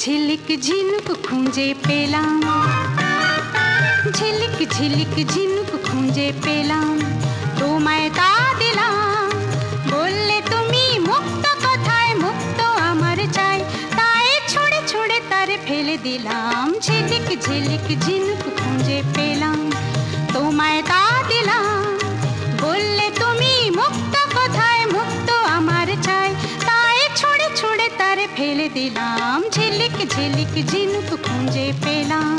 ঝিলিক ঝিনুক খুঁজে পেলাম, ঝিলিক ঝিলিক ঝিনুক খুঁজে পেলাম, তোমায় তা দিলাম। বললে তুমি মুক্ত কথায় মুক্ত আমার চাই, তাই ছুঁড়ে ছুঁড়ে তারে ফেলে দিলাম। ঝিলিক ঝিলিক ঝিনুক খুঁজে পেলাম, তোমায় তা দিলাম। বললে তুমি মুক্ত কথায় মুক্ত আমার চাই, তাই ছুঁড়ে ছুঁড়ে তারে ফেলে দিলাম। ঝিলিক ঝিলিক ঝিনুক খুঁজে পেলাম।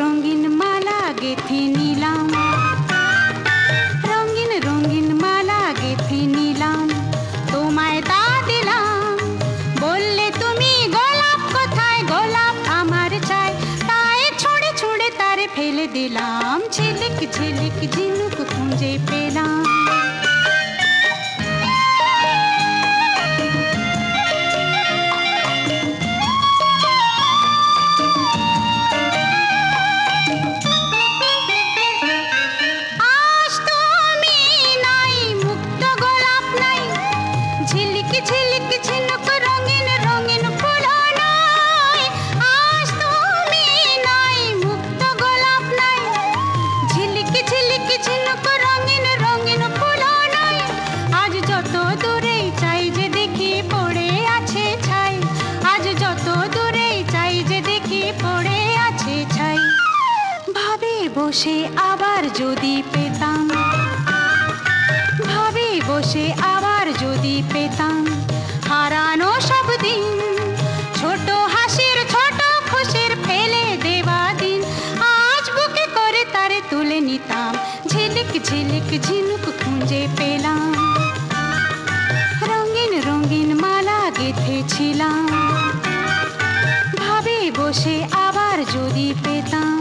রঙিন মালা গেঁথে নিলাম, রঙিন রঙিন মালা গেঁথে নিলাম, তোমায় তা দিলাম। বললে তুমি গোলাপ কোথায় গোলাপ আমার চাই, তাই ছুঁড়ে ছুঁড়ে তারে ফেলে দিলাম। ঝিলিক ঝিলিক ঝিনুক খুঁজে পেলাম। বসে আবার যদি পেতাম, ভাবে বসে আবার যদি পেতাম, হারানো সব দিন ছোট হাসির ছোট খুশির ফেলে দেওয়া দিন, আজ বুকে করে তারে তুলে নিতাম। ঝিলিক ঝিলিক ঝিনুক খুঁজে পেলাম, রঙিন রঙিন মালা গেঁথেছিলাম, ভাবে বসে আবার যদি পেতাম।